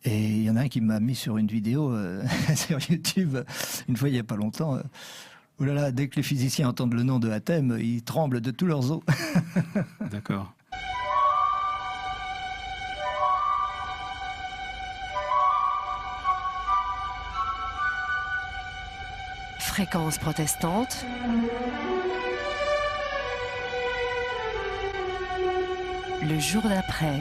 Et il y en a un qui m'a mis sur une vidéo sur YouTube, une fois il n'y a pas longtemps. Oh là là, dès que les physiciens entendent le nom de Hatem, ils tremblent de tous leurs os. D'accord. Fréquence protestante. Le jour d'après.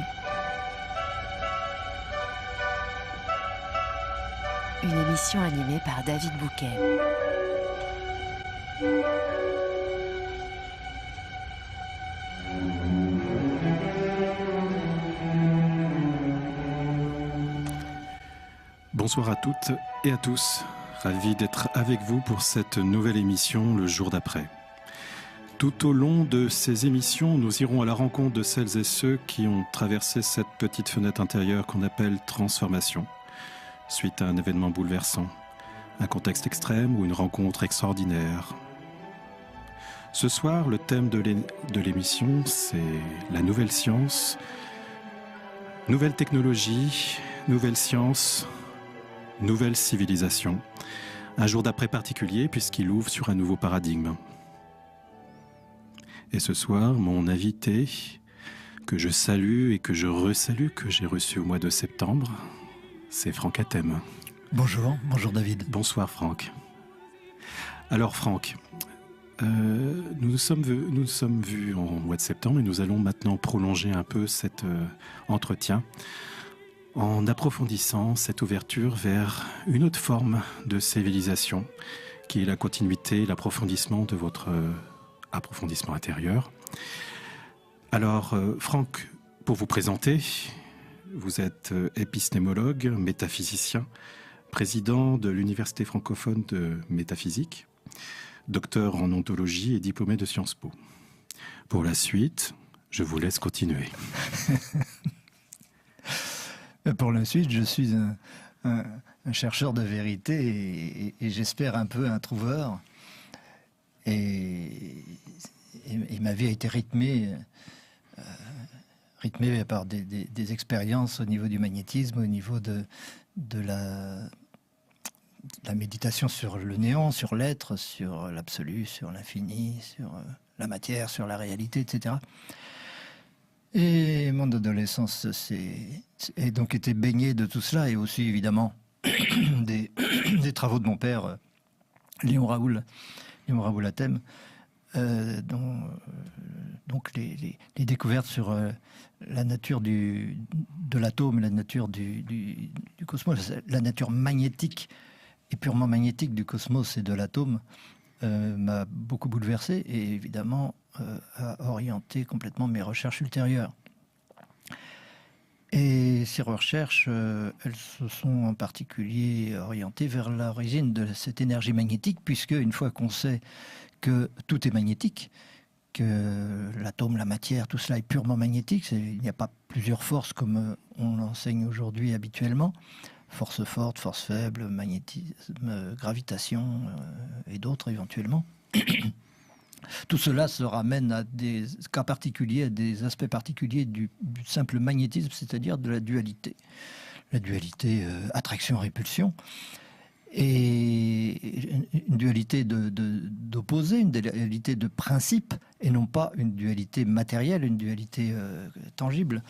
Une émission animée par David Bouquet. Bonsoir à toutes et à tous. Ravi d'être avec vous pour cette nouvelle émission, Le jour d'après. Tout au long de ces émissions, nous irons à la rencontre de celles et ceux qui ont traversé cette petite fenêtre intérieure qu'on appelle transformation, suite à un événement bouleversant, un contexte extrême ou une rencontre extraordinaire. Ce soir, le thème de l'émission, c'est la nouvelle science, nouvelle technologie, nouvelle science, nouvelle civilisation. Un jour d'après particulier puisqu'il ouvre sur un nouveau paradigme. Et ce soir, mon invité, que je salue et que je resalue, que j'ai reçu au mois de septembre, c'est Franck Hatem. Bonjour David. Bonsoir Franck. Alors Franck, nous nous sommes vus en mois de septembre et nous allons maintenant prolonger un peu cet entretien en approfondissant cette ouverture vers une autre forme de civilisation qui est la continuité, l'approfondissement de votre approfondissement intérieur. Alors Franck, pour vous présenter, vous êtes épistémologue, métaphysicien, président de l'Université francophone de métaphysique, docteur en ontologie et diplômé de Sciences Po. Pour la suite, je vous laisse continuer. Pour la suite, je suis un chercheur de vérité et j'espère un peu un trouveur. Et ma vie a été rythmée par des expériences au niveau du magnétisme, au niveau de la méditation sur le néant, sur l'être, sur l'absolu, sur l'infini, sur la matière, sur la réalité, etc. Et mon adolescence a donc été baignée de tout cela, et aussi évidemment des travaux de mon père, Léon Raoul Hatem, donc les découvertes sur la nature de l'atome, la nature du cosmos, la nature magnétique et purement magnétique du cosmos et de l'atome m'a beaucoup bouleversé et évidemment a orienté complètement mes recherches ultérieures. Et ces recherches, elles se sont en particulier orientées vers l'origine de cette énergie magnétique, puisque une fois qu'on sait que tout est magnétique, que l'atome, la matière, tout cela est purement magnétique, il n'y a pas plusieurs forces comme on l'enseigne aujourd'hui habituellement, force forte, force faible, magnétisme, gravitation et d'autres éventuellement. Tout cela se ramène à des cas particuliers, à des aspects particuliers du simple magnétisme, c'est-à-dire de la dualité. La dualité attraction-répulsion. Et une dualité d'opposés, une dualité de principe, et non pas une dualité matérielle, une dualité tangible.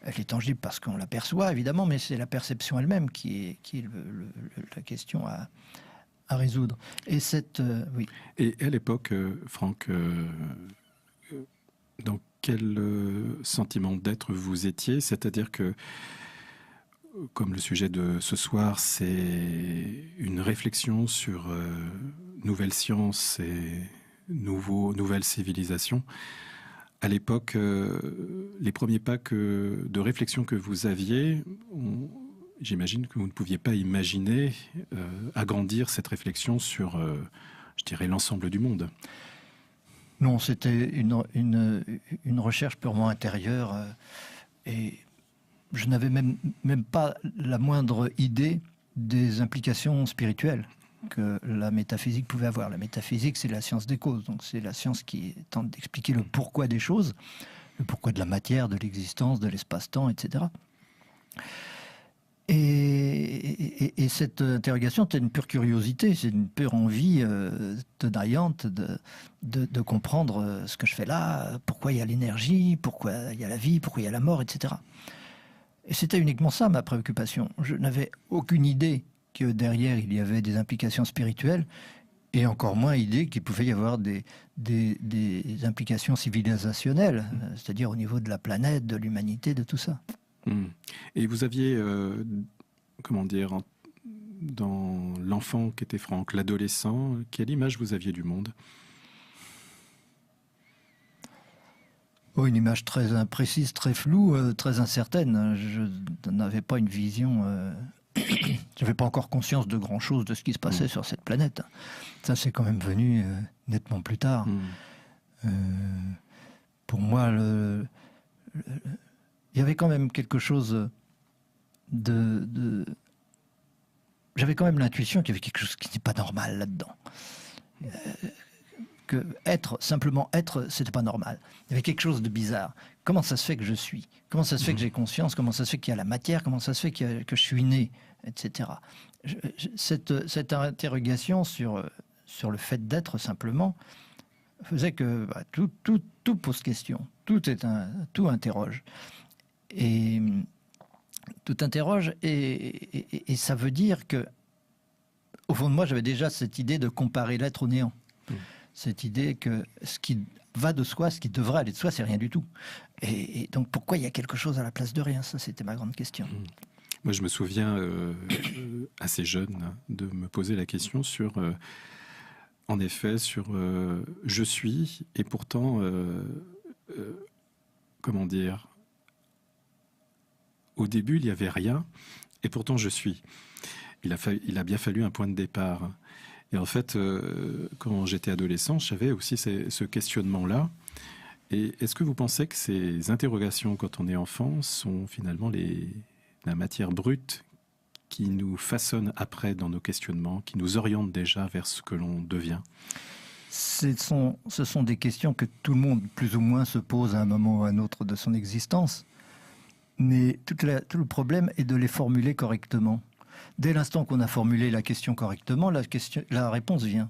Elle est tangible parce qu'on l'aperçoit, évidemment, mais c'est la perception elle-même qui est la question à résoudre. Et oui. Et à l'époque, Franck, dans quel sentiment d'être vous étiez? C'est-à-dire que, comme le sujet de ce soir, c'est une réflexion sur nouvelles sciences et nouvelles civilisations. À l'époque, les premiers pas de réflexion que vous aviez, j'imagine que vous ne pouviez pas imaginer agrandir cette réflexion sur, je dirais, l'ensemble du monde. Non, c'était une recherche purement intérieure et je n'avais même pas la moindre idée des implications spirituelles que la métaphysique pouvait avoir. La métaphysique, c'est la science des causes, donc c'est la science qui tente d'expliquer le pourquoi des choses, le pourquoi de la matière, de l'existence, de l'espace-temps, etc. Et Et cette interrogation, c'est une pure curiosité, c'est une pure envie tenaillante de comprendre ce que je fais là, pourquoi il y a l'énergie, pourquoi il y a la vie, pourquoi il y a la mort, etc. Et c'était uniquement ça ma préoccupation. Je n'avais aucune idée que derrière il y avait des implications spirituelles, et encore moins idée qu'il pouvait y avoir des implications civilisationnelles, c'est-à-dire au niveau de la planète, de l'humanité, de tout ça. Et vous aviez, comment dire, dans l'enfant qu'était Franck, l'adolescent, quelle image vous aviez du monde? Oh, une image très imprécise, très floue, très incertaine. Je n'avais pas une vision... je n'avais pas encore conscience de grand-chose de ce qui se passait sur cette planète. Ça, c'est quand même venu nettement plus tard. Pour moi, il y avait quand même quelque chose j'avais quand même l'intuition qu'il y avait quelque chose qui n'était pas normal là-dedans. Que simplement être, c'était pas normal. Il y avait quelque chose de bizarre. Comment ça se fait que je suis? Comment ça se fait que j'ai conscience? Comment ça se fait qu'il y a la matière? Comment ça se fait que je suis né? Etc. Cette interrogation sur le fait d'être simplement faisait que tout pose question. Tout interroge. Et tout interroge, et ça veut dire que, au fond de moi, j'avais déjà cette idée de comparer l'être au néant. Cette idée que ce qui va de soi, ce qui devrait aller de soi, c'est rien du tout. Et donc, pourquoi il y a quelque chose à la place de rien? Ça, c'était ma grande question. Moi, je me souviens, assez jeune, de me poser la question sur, en effet, sur je suis, et pourtant, comment dire, au début, il n'y avait rien, et pourtant, je suis. Il a bien fallu un point de départ. Et en fait, quand j'étais adolescent, j'avais aussi ce questionnement-là. Et est-ce que vous pensez que ces interrogations, quand on est enfant, sont finalement la matière brute qui nous façonne après dans nos questionnements, qui nous oriente déjà vers ce que l'on devient? Ce sont des questions que tout le monde, plus ou moins, se pose à un moment ou à un autre de son existence. Mais tout le problème est de les formuler correctement. Dès l'instant qu'on a formulé la question correctement, la réponse vient.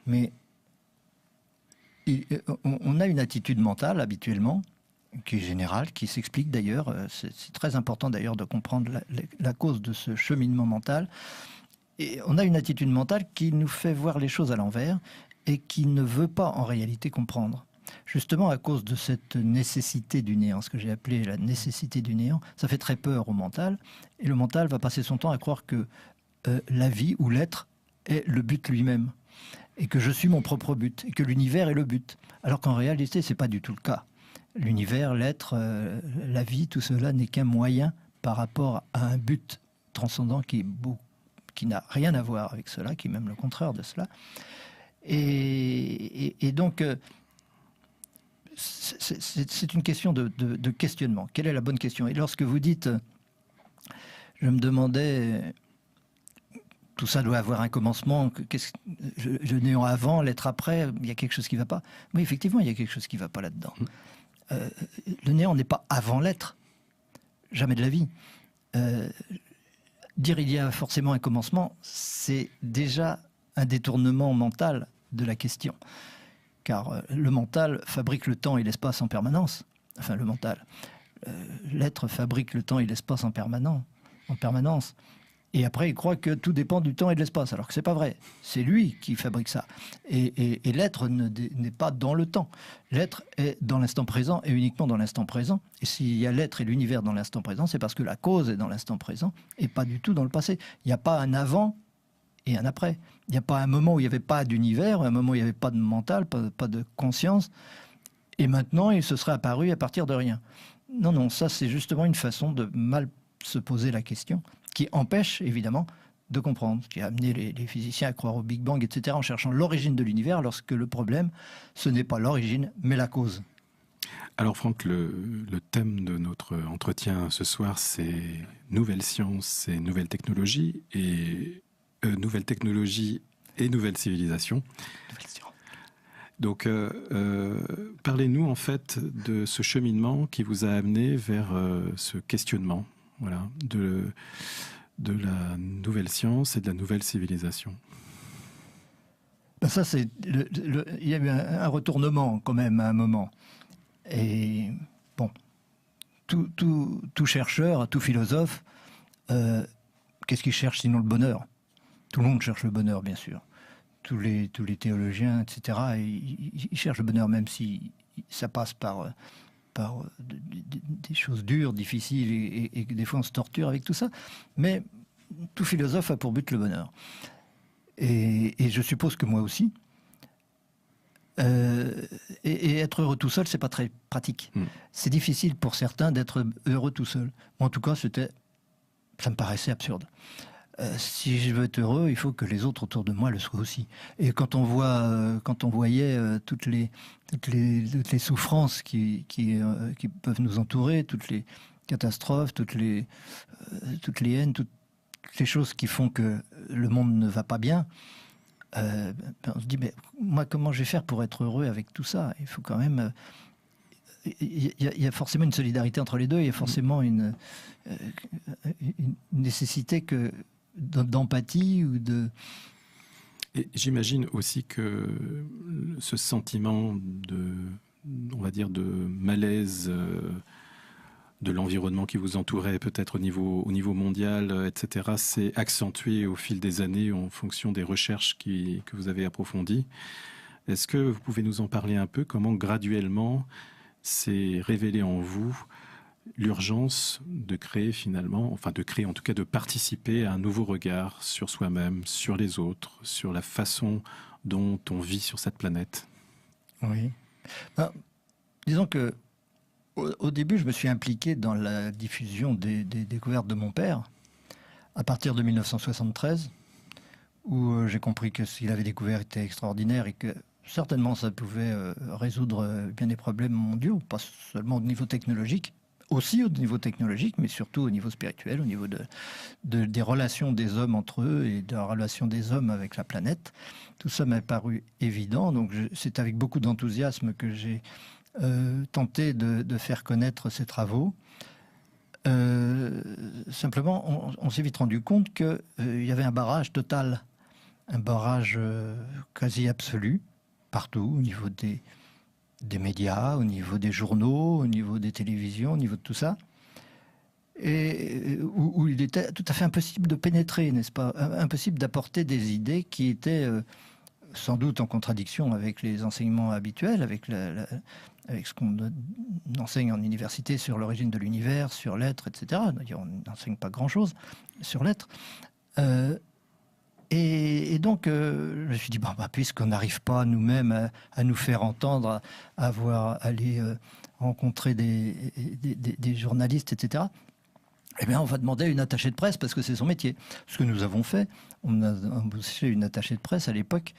Mais on a une attitude mentale, habituellement, qui est générale, qui s'explique d'ailleurs. C'est très important d'ailleurs de comprendre la cause de ce cheminement mental. Et on a une attitude mentale qui nous fait voir les choses à l'envers et qui ne veut pas en réalité comprendre. Justement à cause de cette nécessité du néant, ce que j'ai appelé la nécessité du néant, ça fait très peur au mental. Et le mental va passer son temps à croire que la vie ou l'être est le but lui-même. Et que je suis mon propre but. Et que l'univers est le but. Alors qu'en réalité, ce n'est pas du tout le cas. L'univers, l'être, la vie, tout cela n'est qu'un moyen par rapport à un but transcendant qui n'a rien à voir avec cela, qui est même le contraire de cela. Et donc... c'est une question de questionnement. Quelle est la bonne question? Et lorsque vous dites, je me demandais, tout ça doit avoir un commencement, le néant avant, l'être après, il y a quelque chose qui ne va pas. Oui, effectivement, il y a quelque chose qui ne va pas là-dedans. Le néant n'est pas avant l'être, jamais de la vie. Dire il y a forcément un commencement, c'est déjà un détournement mental de la question. Car le mental fabrique le temps et l'espace en permanence. Enfin, le mental. L'être fabrique le temps et l'espace en permanence. Et après, il croit que tout dépend du temps et de l'espace, alors que ce n'est pas vrai. C'est lui qui fabrique ça. Et l'être n'est pas dans le temps. L'être est dans l'instant présent et uniquement dans l'instant présent. Et s'il y a l'être et l'univers dans l'instant présent, c'est parce que la cause est dans l'instant présent et pas du tout dans le passé. Il n'y a pas un avant et un après. Il n'y a pas un moment où il n'y avait pas d'univers, un moment où il n'y avait pas de mental, pas de conscience, et maintenant il se serait apparu à partir de rien. Non, ça c'est justement une façon de mal se poser la question, qui empêche évidemment de comprendre, qui a amené les physiciens à croire au Big Bang, etc., en cherchant l'origine de l'univers, lorsque le problème, ce n'est pas l'origine, mais la cause. Alors Franck, le thème de notre entretien ce soir, c'est nouvelles sciences et nouvelles technologies, et nouvelles technologies et nouvelles civilisations. Donc, parlez-nous en fait de ce cheminement qui vous a amené vers ce questionnement, voilà, de la nouvelle science et de la nouvelle civilisation? Ben ça, il y a eu un retournement quand même à un moment. Et bon, tout chercheur, tout philosophe, qu'est-ce qu'il cherche sinon le bonheur? Tout le monde cherche le bonheur, bien sûr. Tous les théologiens, etc., ils cherchent le bonheur, même si ça passe par des choses dures, difficiles, et des fois on se torture avec tout ça. Mais tout philosophe a pour but le bonheur. Et je suppose que moi aussi. Et être heureux tout seul, c'est pas très pratique. C'est difficile pour certains d'être heureux tout seul. Moi, en tout cas, ça me paraissait absurde. Si je veux être heureux, il faut que les autres autour de moi le soient aussi. Et quand on voyait toutes les souffrances qui peuvent nous entourer, toutes les catastrophes, toutes les haines, toutes les choses qui font que le monde ne va pas bien, on se dit, mais moi, comment je vais faire pour être heureux avec tout ça? Il faut quand même... Il y a forcément une solidarité entre les deux, il y a forcément une nécessité d'empathie ou de... Et j'imagine aussi que ce sentiment on va dire, de malaise de l'environnement qui vous entourait, peut-être au niveau mondial, etc., s'est accentué au fil des années en fonction des recherches que vous avez approfondies. Est-ce que vous pouvez nous en parler un peu? Comment graduellement s'est révélé en vous l'urgence de créer finalement, enfin de créer en tout cas, de participer à un nouveau regard sur soi-même, sur les autres, sur la façon dont on vit sur cette planète? Oui. Disons que au début, je me suis impliqué dans la diffusion des découvertes de mon père, à partir de 1973, où j'ai compris que ce qu'il avait découvert était extraordinaire et que certainement ça pouvait résoudre bien des problèmes mondiaux, pas seulement au niveau technologique, aussi au niveau technologique, mais surtout au niveau spirituel, au niveau des relations des hommes entre eux et de la relation des hommes avec la planète. Tout ça m'a paru évident, donc c'est avec beaucoup d'enthousiasme que j'ai tenté de faire connaître ces travaux. Simplement, on s'est vite rendu compte qu'il y avait un barrage total, un barrage quasi absolu, partout, au niveau des médias, au niveau des journaux, au niveau des télévisions, au niveau de tout ça, et où il était tout à fait impossible de pénétrer, n'est-ce pas? Impossible d'apporter des idées qui étaient sans doute en contradiction avec les enseignements habituels, avec ce qu'on enseigne en université sur l'origine de l'univers, sur l'être, etc. D'ailleurs, on n'enseigne pas grand-chose sur l'être. Et donc, je me suis dit, puisqu'on n'arrive pas nous-mêmes à nous faire entendre, à aller rencontrer des journalistes, etc., eh bien, on va demander à une attachée de presse, parce que c'est son métier. Ce que nous avons fait, on a embauché une attachée de presse à l'époque,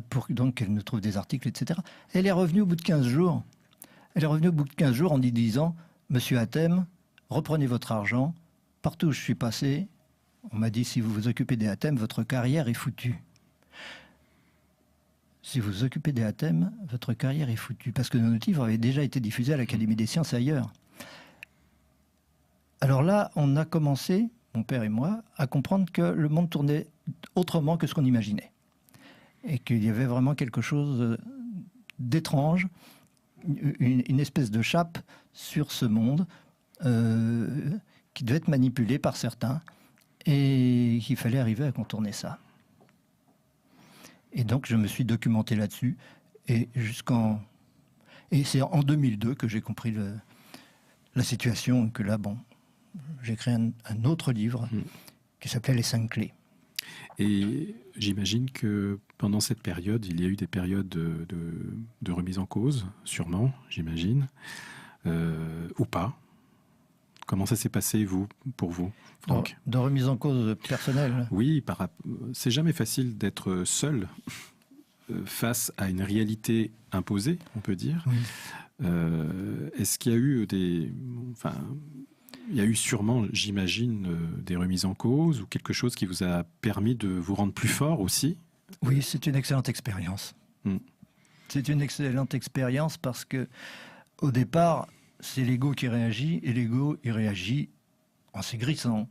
pour donc qu'elle nous trouve des articles, etc. Elle est revenue au bout de 15 jours. Elle est revenue au bout de 15 jours en y disant, Monsieur Hatem, reprenez votre argent. Partout où je suis passé, on m'a dit, si vous vous occupez des Hatem, votre carrière est foutue. Si vous vous occupez des Hatem, votre carrière est foutue. Parce que nos livres avaient déjà été diffusés à l'Académie des sciences et ailleurs. Alors là, on a commencé, mon père et moi, à comprendre que le monde tournait autrement que ce qu'on imaginait. Et qu'il y avait vraiment quelque chose d'étrange, une espèce de chape sur ce monde qui devait être manipulé par certains et qu'il fallait arriver à contourner ça. Et donc je me suis documenté là-dessus et c'est en 2002 que j'ai compris la situation, que là, j'ai créé un autre livre qui s'appelait Les 5 clés. Et j'imagine que pendant cette période, il y a eu des périodes de remise en cause, sûrement, j'imagine, ou pas. Comment ça s'est passé, pour vous, Franck? De remise en cause personnelle? Oui, c'est jamais facile d'être seul face à une réalité imposée, on peut dire. Oui. Est-ce qu'il y a eu il y a eu sûrement, j'imagine, des remises en cause ou quelque chose qui vous a permis de vous rendre plus fort aussi? Oui, c'est une excellente expérience. C'est une excellente expérience parce que, au départ, c'est l'ego qui réagit et l'ego, il réagit en s'aigrissant,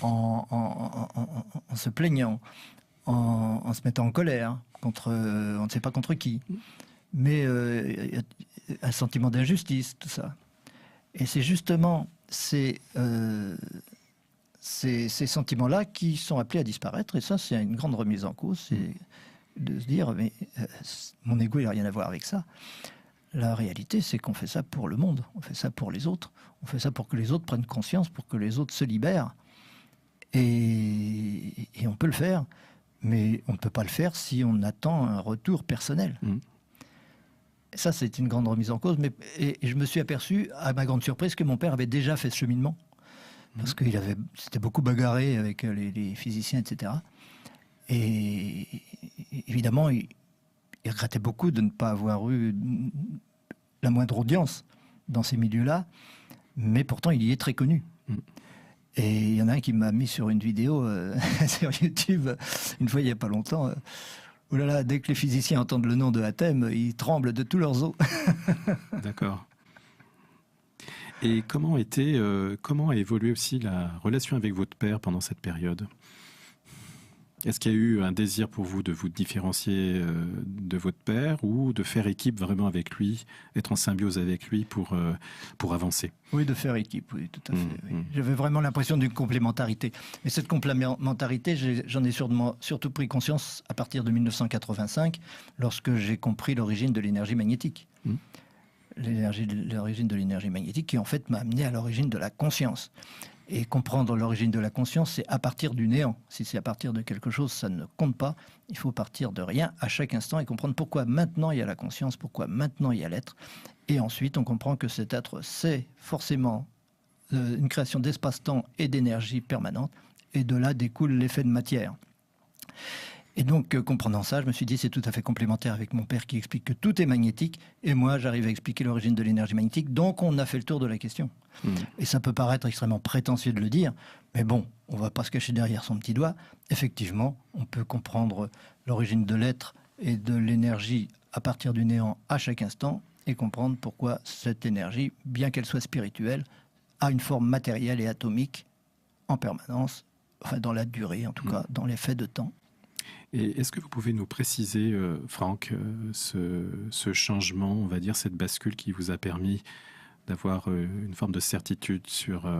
en se plaignant, en se mettant en colère contre on ne sait pas contre qui. Mais il y a un sentiment d'injustice, tout ça. Et c'est justement ces sentiments-là qui sont appelés à disparaître. Et ça, c'est une grande remise en cause. C'est de se dire, mais mon ego, il n'a rien à voir avec ça. La réalité, c'est qu'on fait ça pour le monde. On fait ça pour les autres. On fait ça pour que les autres prennent conscience, pour que les autres se libèrent. Et on peut le faire. Mais on ne peut pas le faire si on attend un retour personnel. Ça, c'est une grande remise en cause. Et je me suis aperçu, à ma grande surprise, que mon père avait déjà fait ce cheminement. Parce qu'il s'était beaucoup bagarré avec les physiciens, etc. Et évidemment, il regrettait beaucoup de ne pas avoir eu la moindre audience dans ces milieux-là. Mais pourtant, il y est très connu. Et il y en a un qui m'a mis sur une vidéo sur YouTube, une fois il n'y a pas longtemps. Oh là là, dès que les physiciens entendent le nom de Hatem, ils tremblent de tous leurs os. D'accord. Et comment a évolué aussi la relation avec votre père pendant cette période ? Est-ce qu'il y a eu un désir pour vous de vous différencier de votre père ou de faire équipe vraiment avec lui, être en symbiose avec lui pour avancer ? Oui, de faire équipe, oui, tout à fait. Oui. J'avais vraiment l'impression d'une complémentarité. Mais cette complémentarité, j'en ai surtout pris conscience à partir de 1985, lorsque j'ai compris l'origine de l'énergie magnétique. L'origine de l'énergie magnétique qui, en fait, m'a amené à l'origine de la conscience. Et comprendre l'origine de la conscience, c'est à partir du néant. Si c'est à partir de quelque chose, ça ne compte pas. Il faut partir de rien à chaque instant et comprendre pourquoi maintenant il y a la conscience, pourquoi maintenant il y a l'être. Et ensuite, on comprend que cet être, c'est forcément une création d'espace-temps et d'énergie permanente. Et de là découle l'effet de matière. Et donc, comprenant ça, je me suis dit, c'est tout à fait complémentaire avec mon père qui explique que tout est magnétique. Et moi, j'arrive à expliquer l'origine de l'énergie magnétique. Donc, on a fait le tour de la question. Et ça peut paraître extrêmement prétentieux de le dire, mais bon, on ne va pas se cacher derrière son petit doigt. Effectivement, on peut comprendre l'origine de l'être et de l'énergie à partir du néant à chaque instant et comprendre pourquoi cette énergie, bien qu'elle soit spirituelle, a une forme matérielle et atomique en permanence, enfin dans la durée en tout cas, dans l'effet de temps. Et est-ce que vous pouvez nous préciser, Franck, ce changement, on va dire, cette bascule qui vous a permis d'avoir une forme de certitude sur,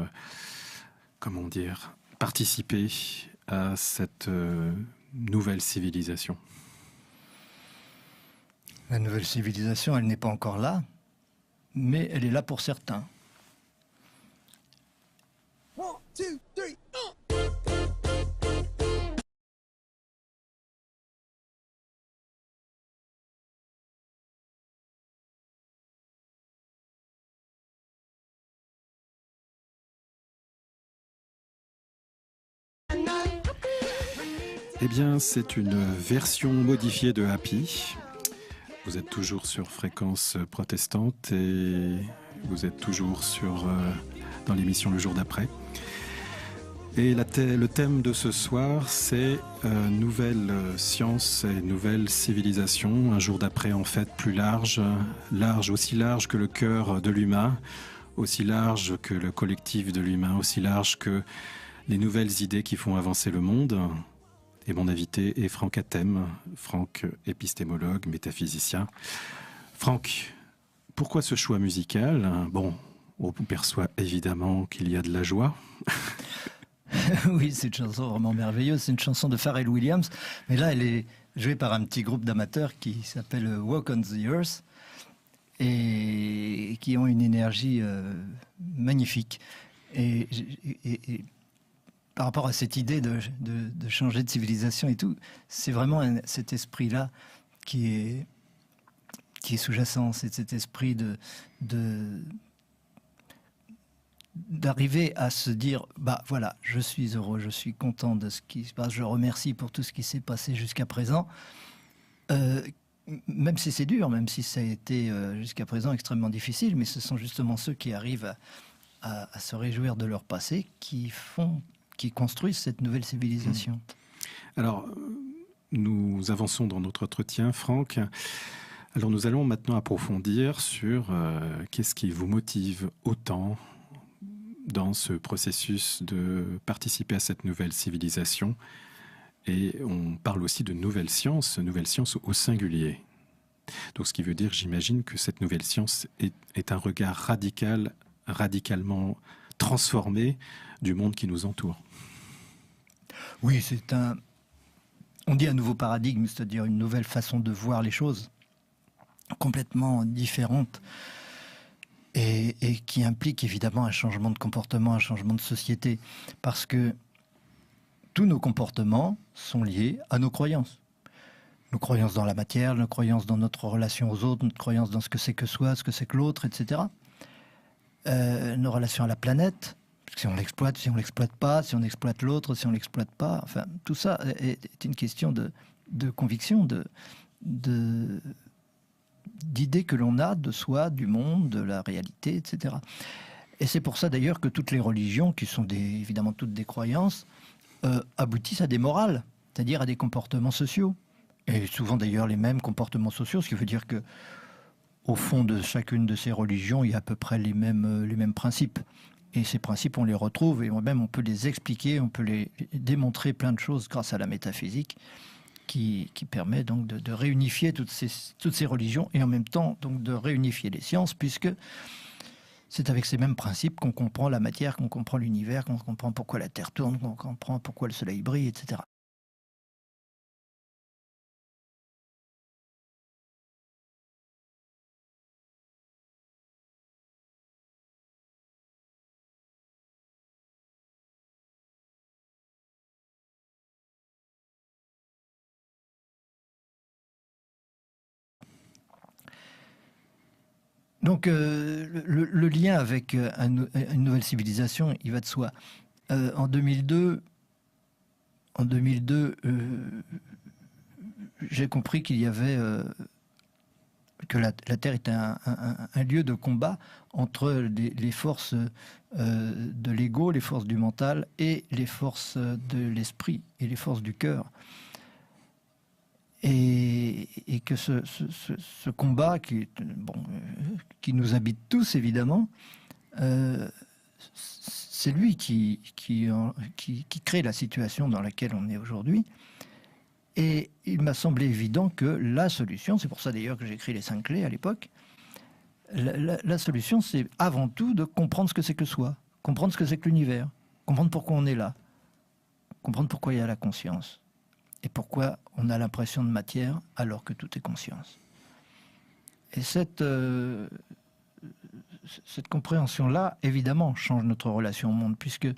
comment dire, participer à cette nouvelle civilisation ? La nouvelle civilisation, elle n'est pas encore là, mais elle est là pour certains. 1, 2, 3, 1. Eh bien, c'est une version modifiée de Happy. Vous êtes toujours sur Fréquence Protestante et vous êtes toujours dans l'émission Le Jour d'après. Et le thème de ce soir, c'est nouvelle science et nouvelle civilisation. Un jour d'après, en fait, plus large, aussi large que le cœur de l'humain, aussi large que le collectif de l'humain, aussi large que les nouvelles idées qui font avancer le monde. Et mon invité est Franck Hatem, Franck épistémologue, métaphysicien. Franck, pourquoi ce choix musical ? Bon, on perçoit évidemment qu'il y a de la joie. Oui, c'est une chanson vraiment merveilleuse. C'est une chanson de Pharrell Williams. Mais là, elle est jouée par un petit groupe d'amateurs qui s'appelle Walk on the Earth et qui ont une énergie magnifique. Et par rapport à cette idée de changer de civilisation et tout, c'est vraiment cet esprit-là qui est sous-jacent. C'est cet esprit d'arriver à se dire, bah voilà, je suis heureux, je suis content de ce qui se passe, je remercie pour tout ce qui s'est passé jusqu'à présent. Même si c'est dur, même si ça a été jusqu'à présent extrêmement difficile, mais ce sont justement ceux qui arrivent à se réjouir de leur passé qui construisent cette nouvelle civilisation. Alors, nous avançons dans notre entretien, Franck. Alors, nous allons maintenant approfondir sur qu'est-ce qui vous motive autant dans ce processus de participer à cette nouvelle civilisation. Et on parle aussi de nouvelle science au singulier. Donc ce qui veut dire, j'imagine, que cette nouvelle science est un regard radicalement transformé du monde qui nous entoure. Oui, on dit un nouveau paradigme, c'est-à-dire une nouvelle façon de voir les choses, complètement différente, et qui implique évidemment un changement de comportement, un changement de société, parce que tous nos comportements sont liés à nos croyances. Nos croyances dans la matière, nos croyances dans notre relation aux autres, notre croyance dans ce que c'est que soi, ce que c'est que l'autre, etc. Nos relations à la planète, si on l'exploite, si on l'exploite pas, si on exploite l'autre, si on l'exploite pas. Enfin, tout ça est une question de conviction, d'idées que l'on a de soi, du monde, de la réalité, etc. Et c'est pour ça d'ailleurs que toutes les religions, qui sont évidemment toutes des croyances, aboutissent à des morales, c'est-à-dire à des comportements sociaux. Et souvent d'ailleurs les mêmes comportements sociaux, ce qui veut dire que au fond de chacune de ces religions, il y a à peu près les mêmes principes. Et ces principes, on les retrouve et même on peut les expliquer, on peut les démontrer plein de choses grâce à la métaphysique qui permet donc de réunifier toutes ces religions et en même temps donc de réunifier les sciences, puisque c'est avec ces mêmes principes qu'on comprend la matière, qu'on comprend l'univers, qu'on comprend pourquoi la Terre tourne, qu'on comprend pourquoi le soleil brille, etc. Donc le lien avec une nouvelle civilisation, il va de soi. En 2002, j'ai compris qu'il y avait que la Terre était un lieu de combat entre les forces de l'ego, les forces du mental et les forces de l'esprit et les forces du cœur. Et que ce combat qui nous habite tous évidemment, c'est lui qui crée la situation dans laquelle on est aujourd'hui. Et il m'a semblé évident que la solution, c'est pour ça d'ailleurs que j'ai écrit les 5 clés à l'époque, la solution c'est avant tout de comprendre ce que c'est que soi, comprendre ce que c'est que l'univers, comprendre pourquoi on est là, comprendre pourquoi il y a la conscience. Et pourquoi on a l'impression de matière alors que tout est conscience. Et cette compréhension-là, évidemment, change notre relation au monde, puisqu'il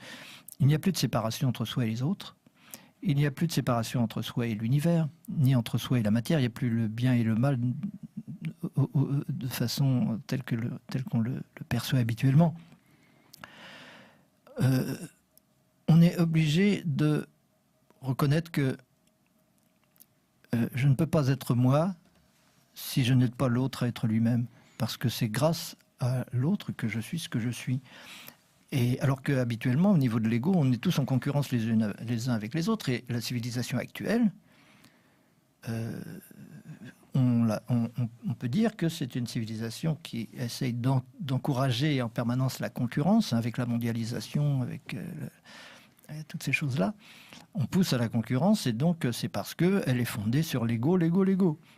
n'y a plus de séparation entre soi et les autres, il n'y a plus de séparation entre soi et l'univers, ni entre soi et la matière, il n'y a plus le bien et le mal de façon telle qu'on le perçoit habituellement. On est obligé de reconnaître que je ne peux pas être moi si je n'aide pas l'autre à être lui-même, parce que c'est grâce à l'autre que je suis ce que je suis. Et alors qu'habituellement, au niveau de l'ego, on est tous en concurrence les uns avec les autres, et la civilisation actuelle, on peut dire que c'est une civilisation qui essaye d'encourager en permanence la concurrence, avec la mondialisation, avec toutes ces choses-là. On pousse à la concurrence, et donc c'est parce qu'elle est fondée sur l'ego.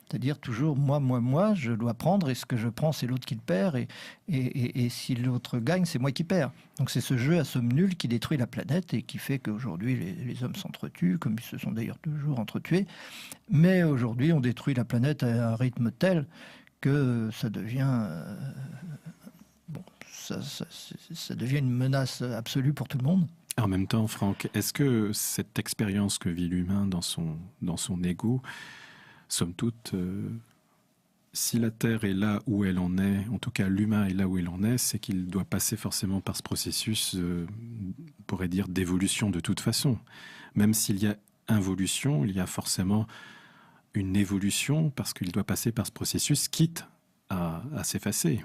C'est-à-dire toujours moi, je dois prendre, et ce que je prends, c'est l'autre qui le perd, et si l'autre gagne, c'est moi qui perds. Donc c'est ce jeu à somme nulle qui détruit la planète et qui fait qu'aujourd'hui les hommes s'entretuent, comme ils se sont d'ailleurs toujours entretués. Mais aujourd'hui, on détruit la planète à un rythme tel que ça devient... ça devient une menace absolue pour tout le monde. En même temps, Franck, est-ce que cette expérience que vit l'humain dans son ego, somme toute, si la Terre est là où elle en est, en tout cas l'humain est là où il en est, c'est qu'il doit passer forcément par ce processus, on pourrait dire, d'évolution de toute façon. Même s'il y a involution, il y a forcément une évolution parce qu'il doit passer par ce processus, quitte à s'effacer.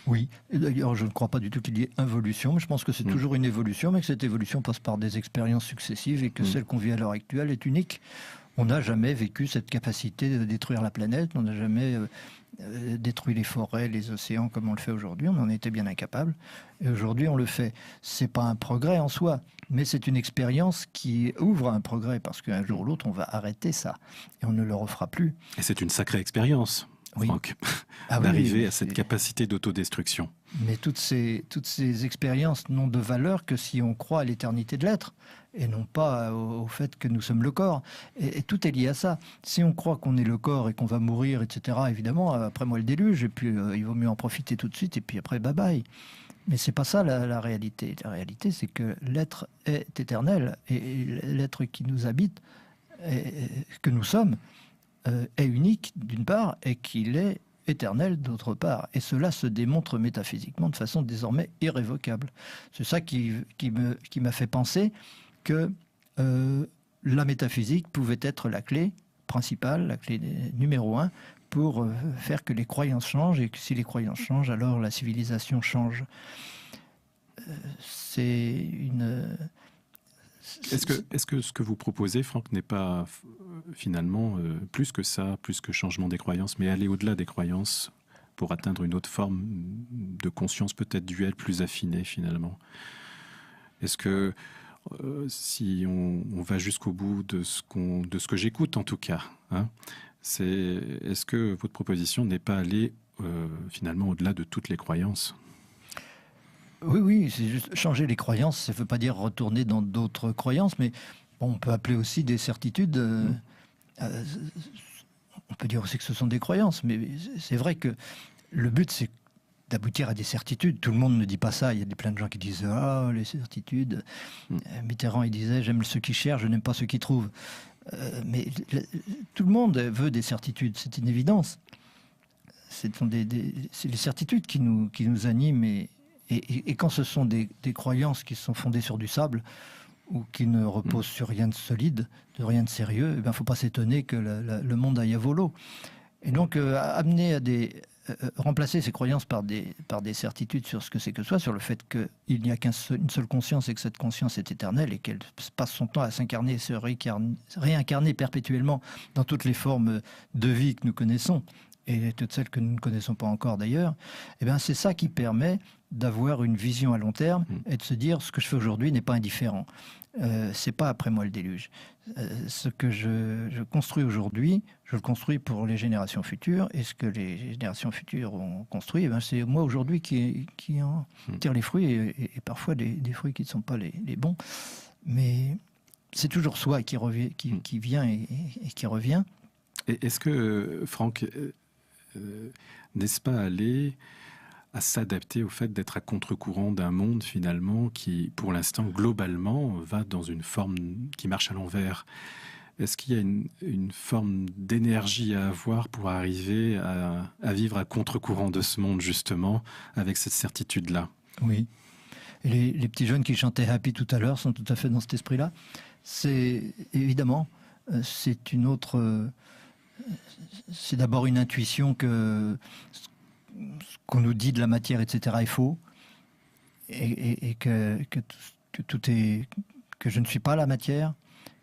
Oui, et d'ailleurs je ne crois pas du tout qu'il y ait involution, mais je pense que c'est toujours une évolution, mais que cette évolution passe par des expériences successives et que celle qu'on vit à l'heure actuelle est unique. On n'a jamais vécu cette capacité de détruire la planète, on n'a jamais détruit les forêts, les océans comme on le fait aujourd'hui, on en était bien incapable. Et aujourd'hui, on le fait. C'est pas un progrès en soi, mais c'est une expérience qui ouvre un progrès, parce qu'un jour ou l'autre, on va arrêter ça, et on ne le refera plus. Et c'est une sacrée expérience, Oui. Franck, Ah oui, d'arriver oui, à cette c'est- capacité d'autodestruction. Mais toutes ces expériences n'ont de valeur que si on croit à l'éternité de l'être, et non pas au fait que nous sommes le corps. Et tout est lié à ça. Si on croit qu'on est le corps et qu'on va mourir, etc., évidemment, après moi le déluge, et puis il vaut mieux en profiter tout de suite, et puis après, bye bye. Mais c'est pas ça la réalité. La réalité, c'est que l'être est éternel, et l'être qui nous habite, que nous sommes, est unique, d'une part, et qu'il est éternel, d'autre part. Et cela se démontre métaphysiquement de façon désormais irrévocable. C'est ça qui m'a fait penser que la métaphysique pouvait être la clé principale, la clé numéro un, pour faire que les croyances changent, et que si les croyances changent, alors la civilisation change. C'est une... Est-ce que ce que vous proposez, Franck, n'est pas finalement plus que ça, plus que changement des croyances, mais aller au-delà des croyances pour atteindre une autre forme de conscience peut-être duelle, plus affinée finalement? Est-ce que si on va jusqu'au bout de ce que j'écoute en tout cas, hein, est-ce que votre proposition n'est pas aller finalement au-delà de toutes les croyances? Oui, oui, c'est juste changer les croyances. Ça ne veut pas dire retourner dans d'autres croyances, mais bon, on peut appeler aussi des certitudes. On peut dire aussi que ce sont des croyances, mais c'est vrai que le but, c'est d'aboutir à des certitudes. Tout le monde ne dit pas ça. Il y a plein de gens qui disent « Ah, les certitudes ». Mitterrand, il disait « J'aime ceux qui cherchent, je n'aime pas ceux qui trouvent ». Mais tout le monde veut des certitudes, c'est une évidence. C'est les certitudes qui nous animent, et quand ce sont des croyances qui sont fondées sur du sable ou qui ne reposent sur rien de solide, de rien de sérieux, il ne faut pas s'étonner que le monde aille à volo. Et donc, amener à remplacer ces croyances par des certitudes sur ce que c'est que soi, sur le fait qu'il n'y a qu'une seule conscience et que cette conscience est éternelle et qu'elle passe son temps à s'incarner et se réincarner perpétuellement dans toutes les formes de vie que nous connaissons, et toutes celles que nous ne connaissons pas encore d'ailleurs, eh bien c'est ça qui permet d'avoir une vision à long terme et de se dire ce que je fais aujourd'hui n'est pas indifférent. C'est pas après moi le déluge. Ce que je construis aujourd'hui, je le construis pour les générations futures, et ce que les générations futures ont construit, eh bien c'est moi aujourd'hui qui en tire les fruits, et parfois des fruits qui ne sont pas les bons. Mais c'est toujours soi qui vient et qui revient. Et est-ce que, Franck, n'est-ce pas aller à s'adapter au fait d'être à contre-courant d'un monde finalement qui, pour l'instant, globalement, va dans une forme qui marche à l'envers? Est-ce qu'il y a une forme d'énergie à avoir pour arriver à vivre à contre-courant de ce monde, justement, avec cette certitude-là? Oui. Et les petits jeunes qui chantaient Happy tout à l'heure sont tout à fait dans cet esprit-là. C'est évidemment, c'est une autre... C'est d'abord une intuition que ce qu'on nous dit de la matière, etc., est faux, et que tout est, que je ne suis pas la matière,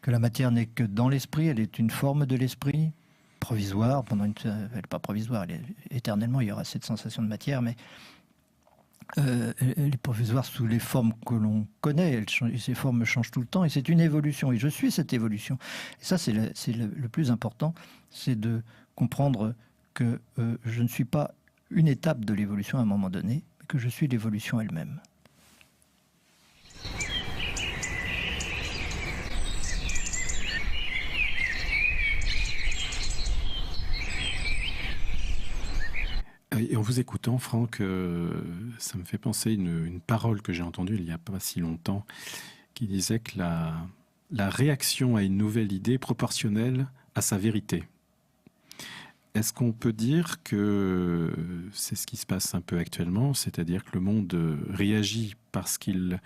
que la matière n'est que dans l'esprit, elle est une forme de l'esprit, provisoire, elle n'est pas provisoire, éternellement il y aura cette sensation de matière, mais elle est provisoire sous les formes que l'on connaît, ces formes changent tout le temps, et c'est une évolution, et je suis cette évolution. Et ça, c'est le plus important, c'est de comprendre que je ne suis pas une étape de l'évolution à un moment donné, mais que je suis l'évolution elle-même. Et en vous écoutant, Franck, ça me fait penser une parole que j'ai entendue il n'y a pas si longtemps, qui disait que la réaction à une nouvelle idée est proportionnelle à sa vérité. Est-ce qu'on peut dire que c'est ce qui se passe un peu actuellement, c'est-à-dire que le monde réagit parce qu'il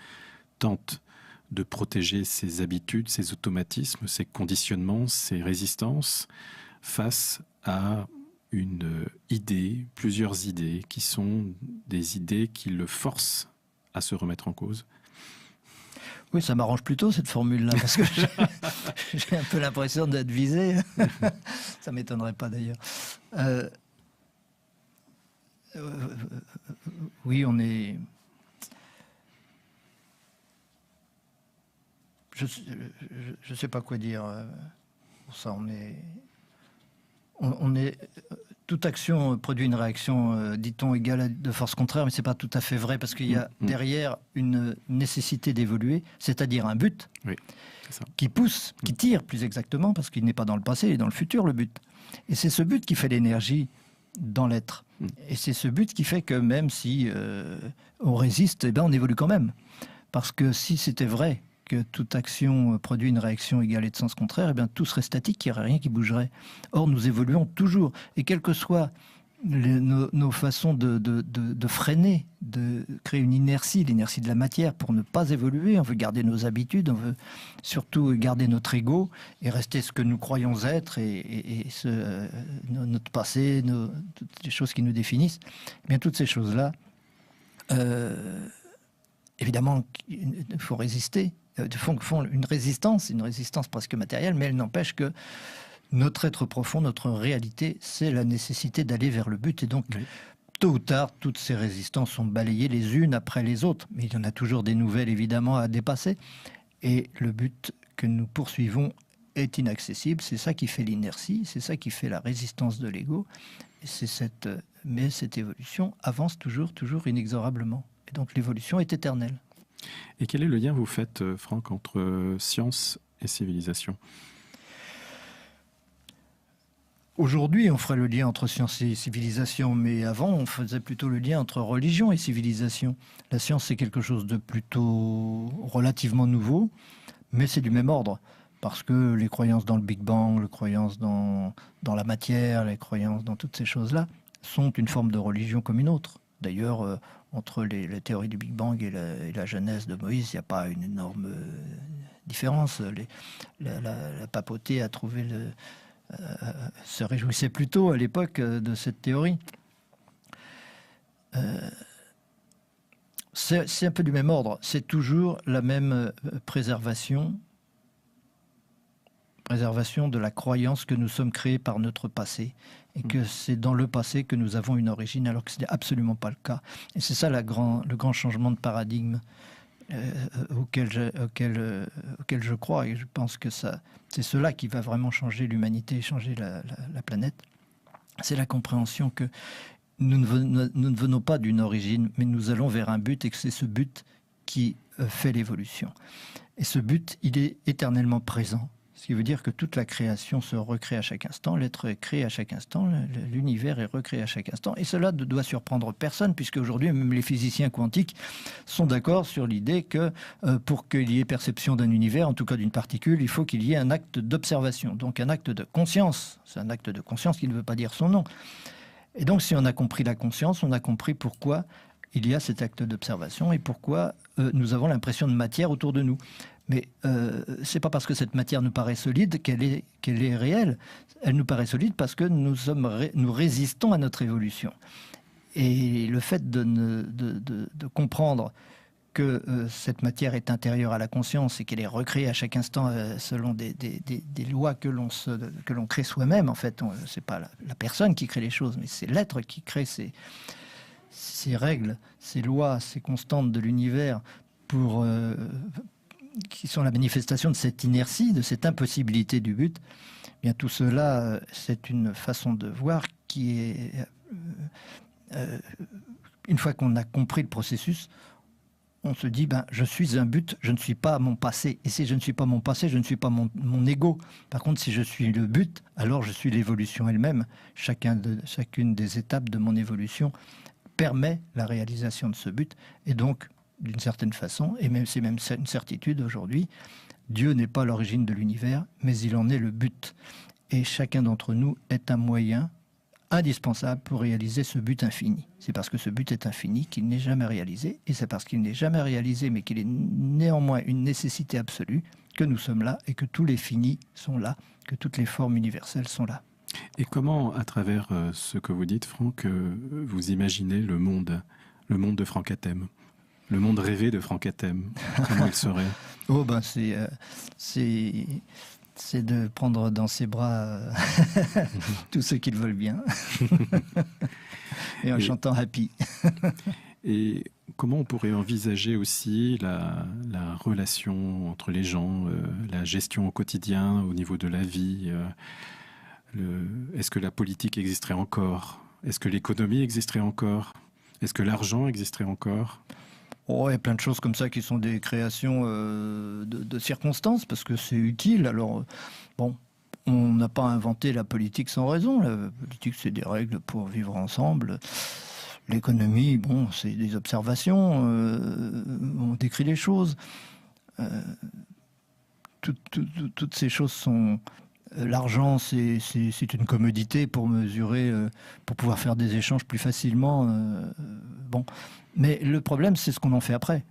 tente de protéger ses habitudes, ses automatismes, ses conditionnements, ses résistances face à une idée, plusieurs idées qui sont des idées qui le forcent à se remettre en cause? Oui, ça m'arrange plutôt cette formule-là, parce que j'ai un peu l'impression d'être visé. Ça ne m'étonnerait pas d'ailleurs. Oui, on est... Je ne sais pas quoi dire pour ça. On est... Toute action produit une réaction, dit-on, égale de force contraire, mais ce n'est pas tout à fait vrai, parce qu'il y a derrière une nécessité d'évoluer, c'est-à-dire un but qui pousse, qui tire plus exactement, parce qu'il n'est pas dans le passé, il est dans le futur, le but. Et c'est ce but qui fait l'énergie dans l'être. Et c'est ce but qui fait que même si on résiste, eh ben on évolue quand même. Parce que si c'était vrai que toute action produit une réaction égale et de sens contraire, eh bien tout serait statique, il n'y aurait rien qui bougerait. Or, nous évoluons toujours. Et quelles que soient nos façons de freiner, de créer une inertie, l'inertie de la matière pour ne pas évoluer, on veut garder nos habitudes, on veut surtout garder notre ego et rester ce que nous croyons être et notre passé, toutes les choses qui nous définissent. Eh bien, toutes ces choses-là, évidemment, il faut résister. Font une résistance presque matérielle, mais elle n'empêche que notre être profond, notre réalité, c'est la nécessité d'aller vers le but. Et donc, tôt ou tard, toutes ces résistances sont balayées les unes après les autres. Mais il y en a toujours des nouvelles, évidemment, à dépasser. Et le but que nous poursuivons est inaccessible. C'est ça qui fait l'inertie, c'est ça qui fait la résistance de l'ego. Mais cette évolution avance toujours inexorablement. Et donc, l'évolution est éternelle. Et quel est le lien vous faites, Franck, entre science et civilisation ? Aujourd'hui, on ferait le lien entre science et civilisation, mais avant, on faisait plutôt le lien entre religion et civilisation. La science, c'est quelque chose de plutôt relativement nouveau, mais c'est du même ordre, parce que les croyances dans le Big Bang, les croyances dans la matière, les croyances dans toutes ces choses-là, sont une forme de religion comme une autre. D'ailleurs, entre les théories du Big Bang et la Genèse de Moïse, il n'y a pas une énorme différence. La papauté a trouvé se réjouissait plutôt à l'époque de cette théorie. C'est un peu du même ordre. C'est toujours la même préservation de la croyance que nous sommes créés par notre passé et que c'est dans le passé que nous avons une origine, alors que ce n'est absolument pas le cas. Et c'est ça le grand changement de paradigme auquel je crois, et je pense que c'est cela qui va vraiment changer l'humanité, changer la planète. C'est la compréhension que nous ne venons pas d'une origine, mais nous allons vers un but, et que c'est ce but qui fait l'évolution. Et ce but, il est éternellement présent. Ce qui veut dire que toute la création se recrée à chaque instant, l'être est créé à chaque instant, l'univers est recréé à chaque instant. Et cela ne doit surprendre personne, puisque aujourd'hui, même les physiciens quantiques sont d'accord sur l'idée que pour qu'il y ait perception d'un univers, en tout cas d'une particule, il faut qu'il y ait un acte d'observation, donc un acte de conscience. C'est un acte de conscience qui ne veut pas dire son nom. Et donc, si on a compris la conscience, on a compris pourquoi il y a cet acte d'observation et pourquoi nous avons l'impression de matière autour de nous. Mais c'est pas parce que cette matière nous paraît solide qu'elle est réelle. Elle nous paraît solide parce que nous résistons à notre évolution. Et le fait de comprendre que cette matière est intérieure à la conscience et qu'elle est recréée à chaque instant selon des lois que l'on crée soi-même, en fait, c'est pas la personne qui crée les choses, mais c'est l'être qui crée ces règles, ces lois, ces constantes de l'univers qui sont la manifestation de cette inertie, de cette impossibilité du but. Bien, tout cela, c'est une façon de voir qui est... une fois qu'on a compris le processus, on se dit, je suis un but, je ne suis pas mon passé. Et si je ne suis pas mon passé, je ne suis pas mon ego. Par contre, si je suis le but, alors je suis l'évolution elle-même. Chacune des étapes de mon évolution permet la réalisation de ce but. Et donc, d'une certaine façon, et c'est même une certitude aujourd'hui, Dieu n'est pas l'origine de l'univers, mais il en est le but. Et chacun d'entre nous est un moyen indispensable pour réaliser ce but infini. C'est parce que ce but est infini qu'il n'est jamais réalisé, et c'est parce qu'il n'est jamais réalisé, mais qu'il est néanmoins une nécessité absolue, que nous sommes là, et que tous les finis sont là, que toutes les formes universelles sont là. Et comment, à travers ce que vous dites, Franck, vous imaginez le monde de Franck Hatem ? Le monde rêvé de Franck Hatem, comment il serait ? Oh ben c'est de prendre dans ses bras tous ceux qui le veulent bien et en chantant Happy. Et comment on pourrait envisager aussi la relation entre les gens, la gestion au quotidien, au niveau de la vie est-ce que la politique existerait encore? Est-ce que l'économie existerait encore? Est-ce que l'argent existerait encore? Oh, il y a plein de choses comme ça qui sont des créations de circonstances, parce que c'est utile. Alors, bon, on n'a pas inventé la politique sans raison. La politique, c'est des règles pour vivre ensemble. L'économie, bon, c'est des observations. On décrit les choses. Toutes ces choses sont... L'argent, c'est une commodité pour mesurer, pour pouvoir faire des échanges plus facilement. Bon. Mais le problème, c'est ce qu'on en fait après.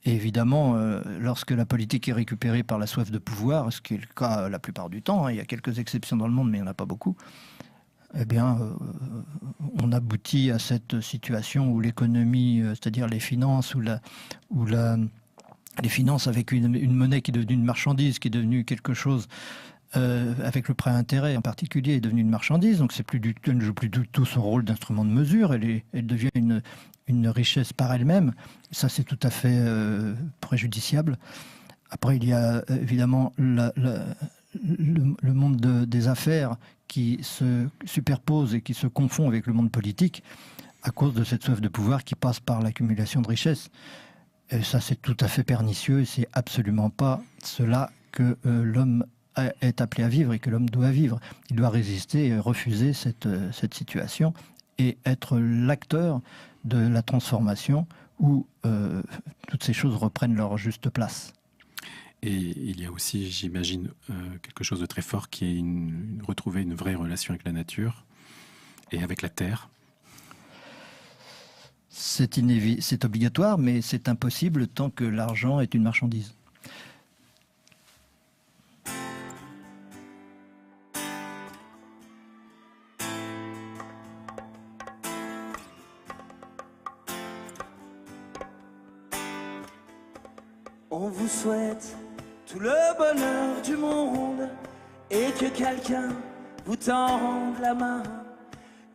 Et évidemment, lorsque la politique est récupérée par la soif de pouvoir, ce qui est le cas la plupart du temps, hein, il y a quelques exceptions dans le monde, mais il n'y en a pas beaucoup, eh bien, on aboutit à cette situation où l'économie, c'est-à-dire les finances, les finances avec une monnaie qui est devenue une marchandise, qui est devenue quelque chose... avec le prêt à intérêt en particulier, est devenue une marchandise, donc elle ne joue plus du tout son rôle d'instrument de mesure, elle devient une richesse par elle-même. Ça, c'est tout à fait préjudiciable. Après, il y a évidemment le monde des affaires qui se superpose et qui se confond avec le monde politique à cause de cette soif de pouvoir qui passe par l'accumulation de richesses. Et ça, c'est tout à fait pernicieux et c'est absolument pas cela que l'homme est appelé à vivre et que l'homme doit vivre. Il doit résister et refuser cette situation et être l'acteur de la transformation où toutes ces choses reprennent leur juste place. Et il y a aussi, j'imagine, quelque chose de très fort qui est retrouver une vraie relation avec la nature et avec la terre. C'est obligatoire, mais c'est impossible tant que l'argent est une marchandise. On vous souhaite tout le bonheur du monde et que quelqu'un vous tende la main,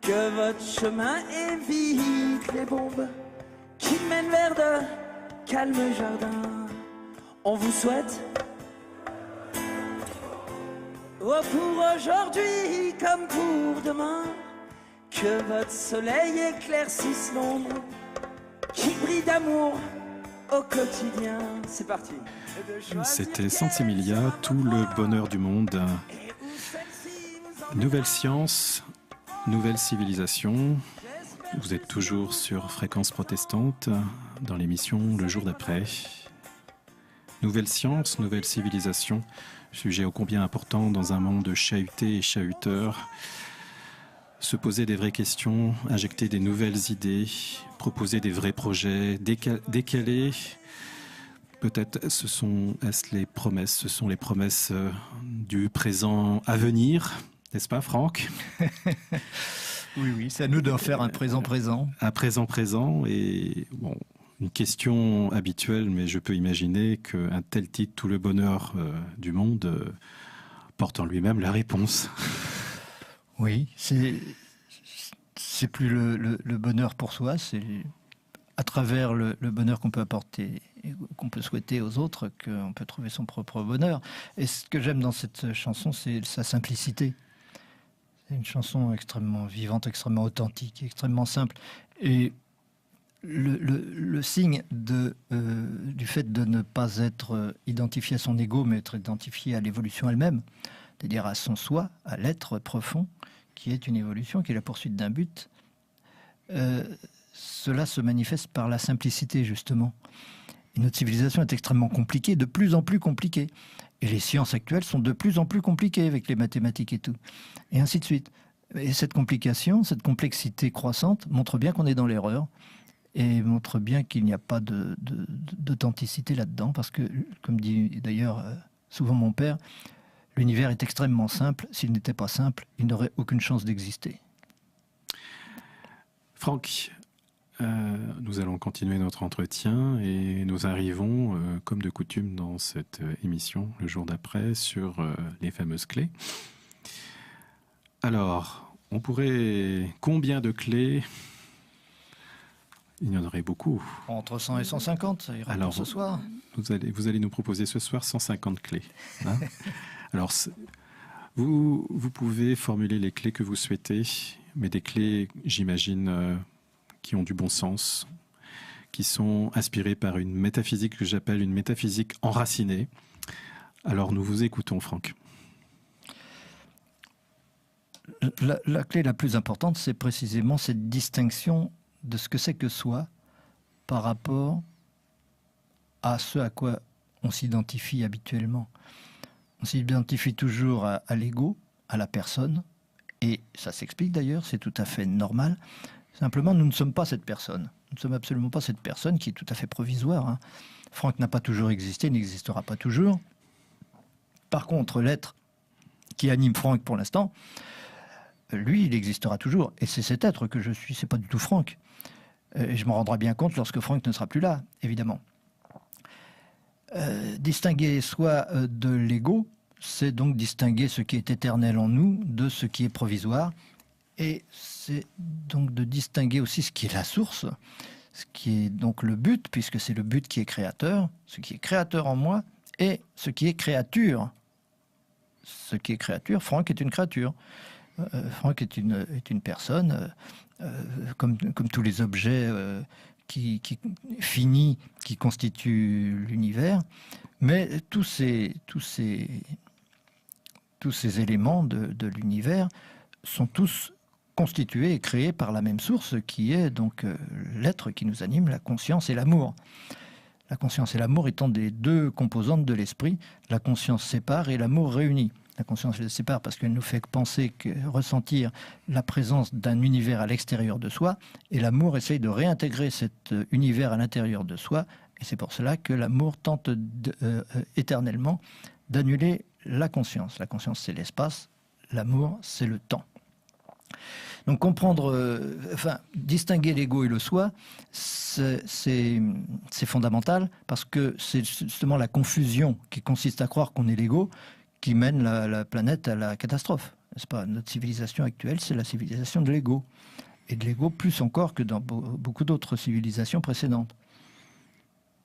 que votre chemin évite les bombes qui mènent vers de calmes jardins. On vous souhaite pour aujourd'hui comme pour demain que votre soleil éclaircisse l'ombre qui brille d'amour au quotidien. C'est parti. C'était Sensimilia, tout le bonheur du monde. Nouvelle science, nouvelle civilisation. Vous êtes toujours sur Fréquence Protestante dans l'émission Le Jour d'après. Nouvelle science, nouvelle civilisation. Sujet ô combien important dans un monde chahuté et chahuteur. Se poser des vraies questions, injecter des nouvelles idées, proposer des vrais projets, décaler. Peut-être ce sont les promesses du présent à venir, n'est-ce pas Franck? Oui, c'est à nous d'en faire un présent. Un présent, et bon, une question habituelle, mais je peux imaginer qu'un tel titre, tout le bonheur du monde, porte en lui-même la réponse. Oui, c'est plus le bonheur pour soi, c'est à travers le bonheur qu'on peut apporter et qu'on peut souhaiter aux autres qu'on peut trouver son propre bonheur. Et ce que j'aime dans cette chanson, c'est sa simplicité. C'est une chanson extrêmement vivante, extrêmement authentique, extrêmement simple. Et le signe du fait de ne pas être identifié à son ego, mais être identifié à l'évolution elle-même, c'est-à-dire à son soi, à l'être profond, qui est une évolution, qui est la poursuite d'un but, cela se manifeste par la simplicité, justement. Et notre civilisation est extrêmement compliquée, de plus en plus compliquée. Et les sciences actuelles sont de plus en plus compliquées avec les mathématiques et tout. Et ainsi de suite. Et cette complication, cette complexité croissante montre bien qu'on est dans l'erreur et montre bien qu'il n'y a pas d'authenticité là-dedans. Parce que, comme dit d'ailleurs souvent mon père, l'univers est extrêmement simple. S'il n'était pas simple, il n'aurait aucune chance d'exister. Franck, nous allons continuer notre entretien et nous arrivons, comme de coutume dans cette émission, le jour d'après, sur les fameuses clés. Alors, on pourrait... Combien de clés? Il y en aurait beaucoup. Entre 100 et 150, ça ira pour ce soir. Vous allez nous proposer ce soir 150 clés. Hein. Alors, vous pouvez formuler les clés que vous souhaitez, mais des clés, j'imagine, qui ont du bon sens, qui sont inspirées par une métaphysique que j'appelle une métaphysique enracinée. Alors, nous vous écoutons, Franck. La clé la plus importante, c'est précisément cette distinction de ce que c'est que soi par rapport à ce à quoi on s'identifie habituellement. On s'identifie toujours à l'ego, à la personne, et ça s'explique d'ailleurs, c'est tout à fait normal. Simplement, nous ne sommes pas cette personne. Nous ne sommes absolument pas cette personne qui est tout à fait provisoire. Hein. Franck n'a pas toujours existé, n'existera pas toujours. Par contre, l'être qui anime Franck pour l'instant, lui, il existera toujours. Et c'est cet être que je suis, c'est pas du tout Franck. Et je m'en rendrai bien compte lorsque Franck ne sera plus là, évidemment. Distinguer soi de l'ego, c'est donc distinguer ce qui est éternel en nous de ce qui est provisoire. Et c'est donc de distinguer aussi ce qui est la source, ce qui est donc le but, puisque c'est le but qui est créateur, ce qui est créateur en moi, et ce qui est créature. Ce qui est créature, Franck est une créature. Franck est une personne, comme tous les objets finis qui constituent l'univers, mais tous ces éléments de l'univers sont tous constitués et créés par la même source qui est donc l'être qui nous anime, la conscience et l'amour. La conscience et l'amour étant des deux composantes de l'esprit, la conscience sépare et l'amour réunit. La conscience les sépare parce qu'elle nous fait penser, ressentir la présence d'un univers à l'extérieur de soi, et l'amour essaye de réintégrer cet univers à l'intérieur de soi, et c'est pour cela que l'amour tente éternellement d'annuler la conscience. La conscience, c'est l'espace, l'amour, c'est le temps. Donc distinguer l'ego et le soi, c'est fondamental, parce que c'est justement la confusion qui consiste à croire qu'on est l'ego qui mène la planète à la catastrophe. N'est-ce pas ? Notre civilisation actuelle, c'est la civilisation de l'ego. Et de l'ego plus encore que dans beaucoup d'autres civilisations précédentes.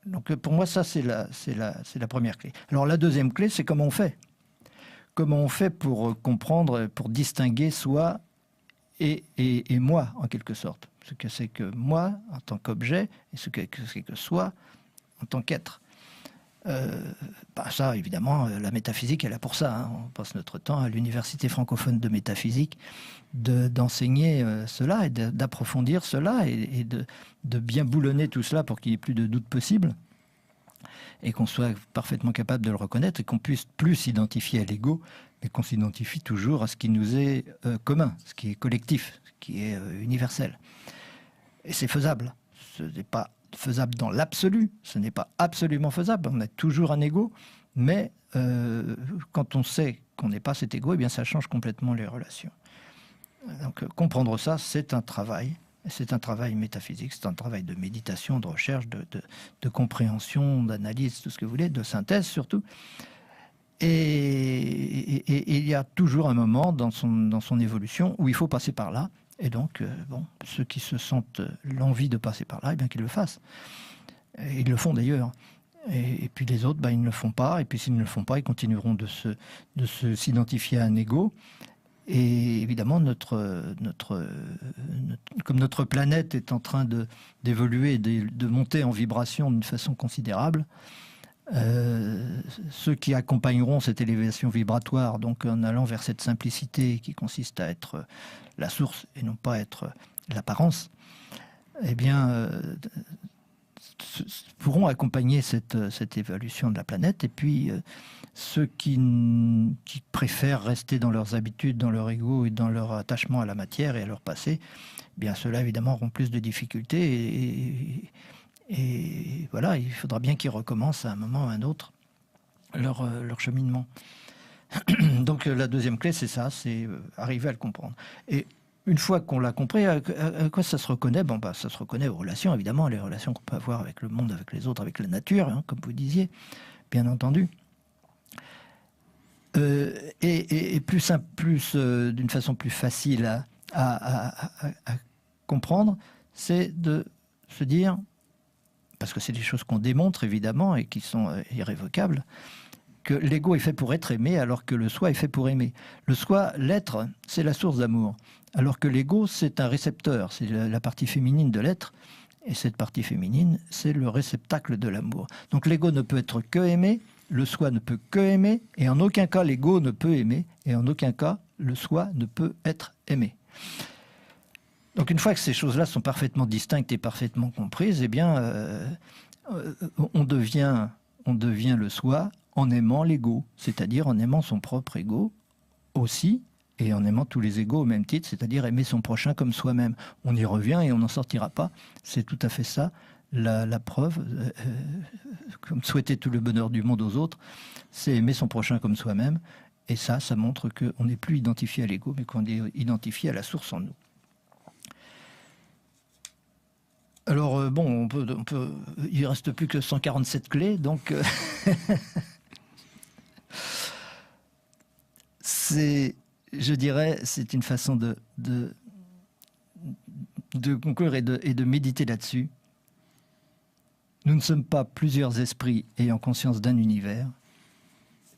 Donc pour moi, ça, c'est la première clé. Alors la deuxième clé, c'est comment on fait. Comment on fait pour comprendre, pour distinguer soi et moi, en quelque sorte. Ce que c'est que moi, en tant qu'objet, et ce que c'est que soi, en tant qu'être. Ça, évidemment, la métaphysique, elle est là pour ça. Hein. On passe notre temps à l'université francophone de métaphysique d'enseigner cela et d'approfondir cela et de bien boulonner tout cela pour qu'il n'y ait plus de doute possible et qu'on soit parfaitement capable de le reconnaître et qu'on puisse plus s'identifier à l'ego, mais qu'on s'identifie toujours à ce qui nous est commun, ce qui est collectif, ce qui est universel. Et c'est faisable. Ce n'est pas faisable dans l'absolu, ce n'est pas absolument faisable, on a toujours un ego, mais quand on sait qu'on n'est pas cet ego, eh bien ça change complètement les relations. Donc comprendre ça, c'est un travail métaphysique, c'est un travail de méditation, de recherche, de compréhension, d'analyse, tout ce que vous voulez, de synthèse surtout. Et il y a toujours un moment dans son évolution où il faut passer par là. Et donc, ceux qui se sentent l'envie de passer par là, eh bien qu'ils le fassent. Et ils le font d'ailleurs. Et puis les autres, ils ne le font pas. Et puis s'ils ne le font pas, ils continueront de s'identifier à un ego. Et évidemment, comme notre planète est en train d'évoluer et de monter en vibration d'une façon considérable, ceux qui accompagneront cette élévation vibratoire, donc en allant vers cette simplicité qui consiste à être la source et non pas être l'apparence, eh bien, pourront accompagner cette évolution de la planète. Et puis, ceux qui préfèrent rester dans leurs habitudes, dans leur ego et dans leur attachement à la matière et à leur passé, eh bien, ceux-là, évidemment, auront plus de difficultés et voilà, il faudra bien qu'ils recommencent à un moment ou à un autre leur cheminement. Donc la deuxième clé, c'est ça, c'est arriver à le comprendre. Et une fois qu'on l'a compris, à quoi ça se reconnaît? Bon, bah, ça se reconnaît aux relations, évidemment, les relations qu'on peut avoir avec le monde, avec les autres, avec la nature, hein, comme vous disiez, bien entendu. Et plus simple, d'une façon plus facile à comprendre, c'est de se dire, parce que c'est des choses qu'on démontre évidemment et qui sont irrévocables, que l'ego est fait pour être aimé alors que le soi est fait pour aimer. Le soi, l'être, c'est la source d'amour, alors que l'ego, c'est un récepteur, c'est la partie féminine de l'être, et cette partie féminine, c'est le réceptacle de l'amour. Donc l'ego ne peut être que aimé, le soi ne peut que aimer, et en aucun cas l'ego ne peut aimer, et en aucun cas le soi ne peut être aimé. Donc une fois que ces choses-là sont parfaitement distinctes et parfaitement comprises, eh bien, on devient le soi en aimant l'ego, c'est-à-dire en aimant son propre ego aussi, et en aimant tous les égos au même titre, c'est-à-dire aimer son prochain comme soi-même. On y revient et on n'en sortira pas. C'est tout à fait ça, la preuve, comme souhaiter tout le bonheur du monde aux autres, c'est aimer son prochain comme soi-même. Et ça montre qu'on n'est plus identifié à l'ego, mais qu'on est identifié à la source en nous. Alors, bon, il ne reste plus que 147 clés, donc je dirais, c'est une façon de conclure et de méditer là-dessus. Nous ne sommes pas plusieurs esprits ayant conscience d'un univers,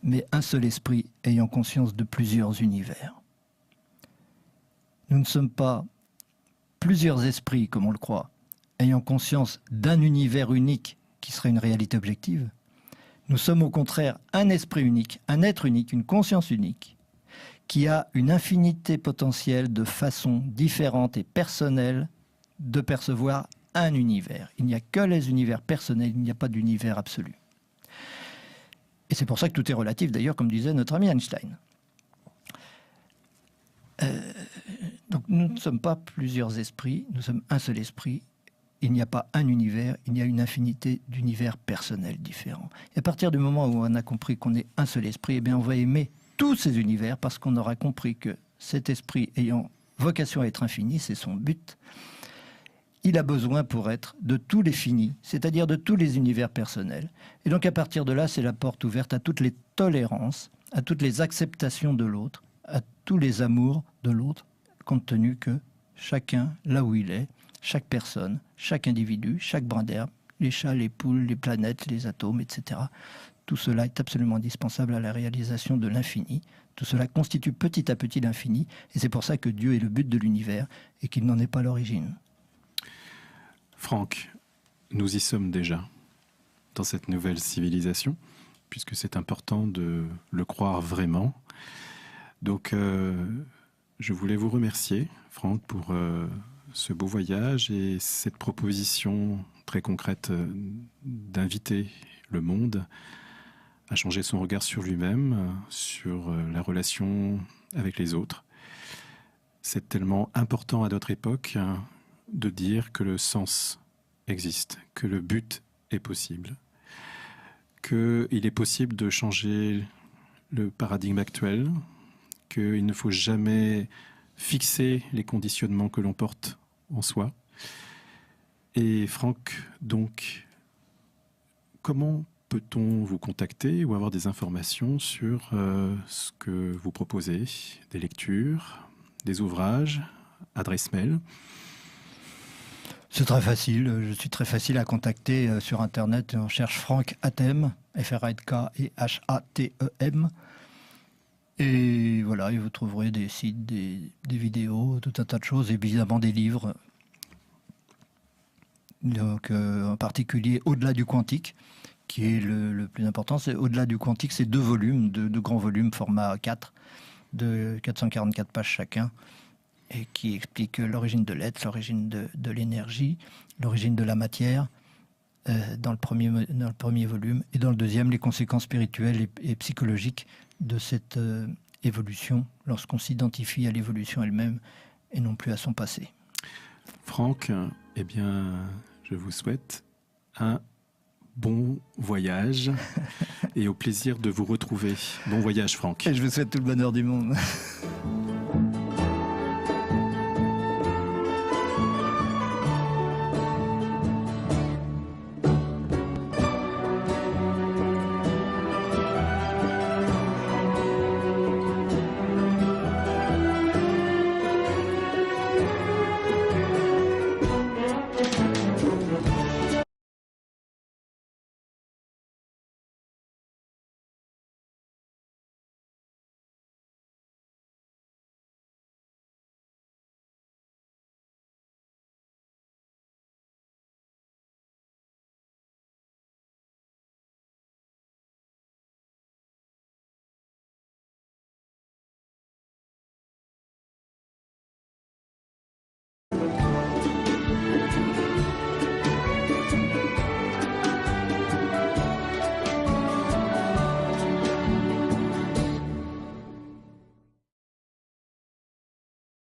mais un seul esprit ayant conscience de plusieurs univers. Nous ne sommes pas plusieurs esprits, comme on le croit, ayant conscience d'un univers unique qui serait une réalité objective. Nous sommes au contraire un esprit unique, un être unique, une conscience unique, qui a une infinité potentielle de façons différentes et personnelles de percevoir un univers. Il n'y a que les univers personnels, il n'y a pas d'univers absolu. Et c'est pour ça que tout est relatif, d'ailleurs, comme disait notre ami Einstein. Donc nous ne sommes pas plusieurs esprits, nous sommes un seul esprit. Il n'y a pas un univers, il y a une infinité d'univers personnels différents. Et à partir du moment où on a compris qu'on est un seul esprit, eh bien on va aimer tous ces univers parce qu'on aura compris que cet esprit ayant vocation à être infini, c'est son but, il a besoin pour être de tous les finis, c'est-à-dire de tous les univers personnels. Et donc à partir de là, c'est la porte ouverte à toutes les tolérances, à toutes les acceptations de l'autre, à tous les amours de l'autre, compte tenu que chacun, là où il est, chaque personne, chaque individu, chaque brin d'herbe, les chats, les poules, les planètes, les atomes, etc. Tout cela est absolument indispensable à la réalisation de l'infini. Tout cela constitue petit à petit l'infini. Et c'est pour ça que Dieu est le but de l'univers et qu'il n'en est pas l'origine. Franck, nous y sommes déjà dans cette nouvelle civilisation, puisque c'est important de le croire vraiment. Donc, je voulais vous remercier, Franck, pour ce beau voyage et cette proposition très concrète d'inviter le monde à changer son regard sur lui-même, sur la relation avec les autres. C'est tellement important à notre époque de dire que le sens existe, que le but est possible, qu'il est possible de changer le paradigme actuel, qu'il ne faut jamais fixer les conditionnements que l'on porte en soi. Et Franck, donc, comment peut-on vous contacter ou avoir des informations sur ce que vous proposez, des lectures, des ouvrages, adresse mail? C'est très facile, je suis très facile à contacter sur Internet. On cherche Franck Hathem, F-R-A-N-K-E-H-A-T-E-M. Et voilà, et vous trouverez des sites, des vidéos, tout un tas de choses, évidemment des livres. Donc, en particulier Au-delà du quantique, qui est le plus important. C'est Au-delà du quantique, c'est 2 volumes, de grands volumes, format 4, de 444 pages chacun, et qui explique l'origine de l'être, l'origine de l'énergie, l'origine de la matière, dans le premier volume, et dans le deuxième, les conséquences spirituelles et psychologiques de cette évolution, lorsqu'on s'identifie à l'évolution elle-même et non plus à son passé. Franck, eh bien, je vous souhaite un bon voyage et au plaisir de vous retrouver. Bon voyage, Franck. Et je vous souhaite tout le bonheur du monde.